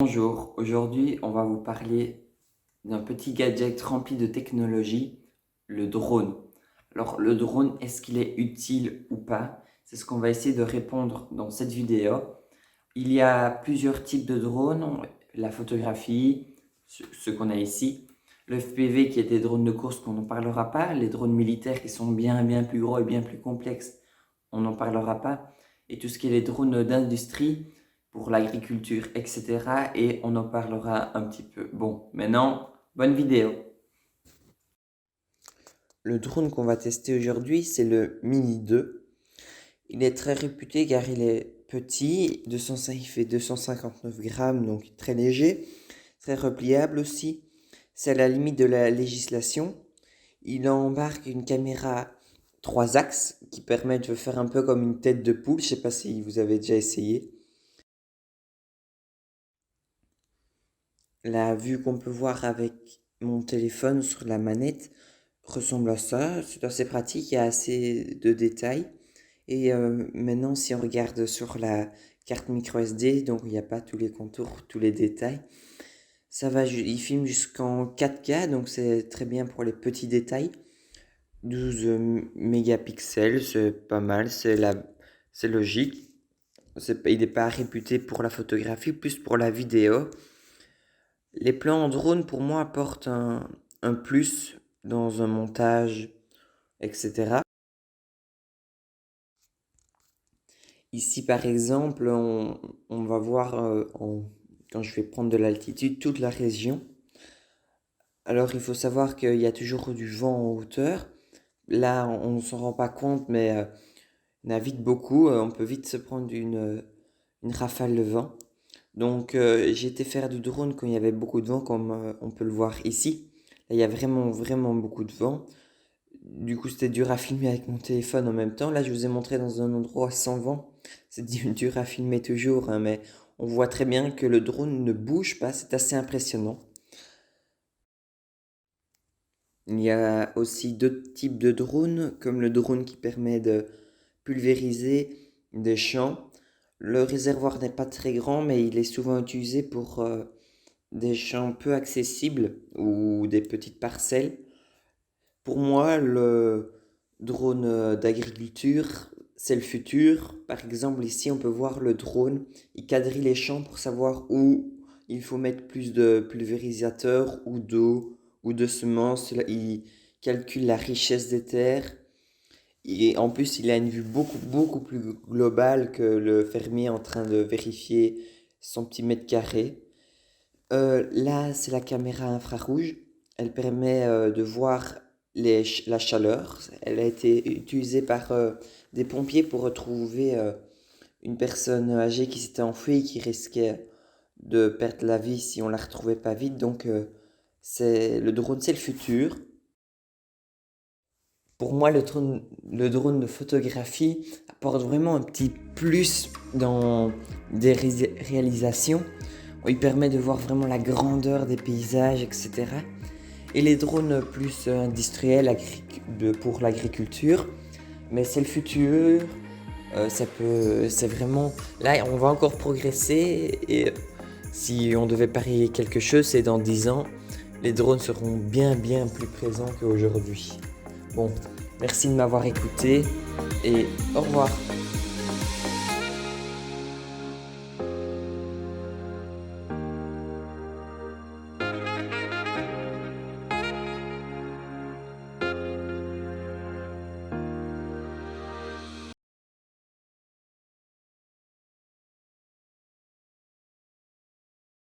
Bonjour, aujourd'hui on va vous parler d'un petit gadget rempli de technologie, le drone. Alors le drone, est-ce qu'il est utile ou pas? C'est ce qu'on va essayer de répondre dans cette vidéo. Il y a plusieurs types de drones, la photographie, ce qu'on a ici, le FPV qui est des drones de course qu'on n'en parlera pas, les drones militaires qui sont bien plus gros et bien plus complexes, on n'en parlera pas, et tout ce qui est les drones d'industrie pour l'agriculture, etc. Et on en parlera un petit peu. Bon, maintenant, bonne vidéo. Le drone qu'on va tester aujourd'hui, c'est le Mini 2. Il est très réputé car il est petit, il fait 259 grammes, donc très léger, très repliable aussi. C'est à la limite de la législation. Il embarque une caméra 3 axes qui permet de faire un peu comme une tête de poule. Je ne sais pas si vous avez déjà essayé. La vue qu'on peut voir avec mon téléphone sur la manette ressemble à ça. C'est assez pratique, il y a assez de détails. Et maintenant, si on regarde sur la carte micro SD, donc il n'y a pas tous les contours, tous les détails, il filme jusqu'en 4K, donc c'est très bien pour les petits détails. 12 mégapixels, c'est pas mal, c'est logique. Il n'est pas réputé pour la photographie, plus pour la vidéo. Les plans en drone, pour moi, apportent un plus dans un montage, etc. Ici, par exemple, on va voir, quand je vais prendre de l'altitude, toute la région. Alors, il faut savoir qu'il y a toujours du vent en hauteur. Là, on ne s'en rend pas compte, mais on a vite beaucoup. On peut vite se prendre une rafale de vent. Donc, j'ai été faire du drone quand il y avait beaucoup de vent, comme on peut le voir ici. Là, il y a vraiment beaucoup de vent. Du coup, c'était dur à filmer avec mon téléphone en même temps. Là, je vous ai montré dans un endroit sans vent. C'est dur à filmer toujours, hein, mais on voit très bien que le drone ne bouge pas. C'est assez impressionnant. Il y a aussi d'autres types de drones, comme le drone qui permet de pulvériser des champs. Le réservoir n'est pas très grand, mais il est souvent utilisé pour des champs peu accessibles ou des petites parcelles. Pour moi, le drone d'agriculture, c'est le futur. Par exemple, ici, on peut voir le drone. Il quadrille les champs pour savoir où il faut mettre plus de pulvérisateurs ou d'eau ou de semences. Il calcule la richesse des terres. Et en plus, il a une vue beaucoup plus globale que le fermier en train de vérifier son petit mètre carré. Là, c'est la caméra infrarouge. Elle permet de voir la chaleur. Elle a été utilisée par des pompiers pour retrouver une personne âgée qui s'était enfuie et qui risquait de perdre la vie si on la retrouvait pas vite. Donc, le drone, c'est le futur. Pour moi, le drone de photographie apporte vraiment un petit plus dans des réalisations. Il permet de voir vraiment la grandeur des paysages, etc. Et les drones plus industriels pour l'agriculture, mais c'est le futur. C'est vraiment. Là, on va encore progresser. Et si on devait parier quelque chose, c'est dans 10 ans, les drones seront bien plus présents qu'aujourd'hui. Bon, merci de m'avoir écouté et au revoir.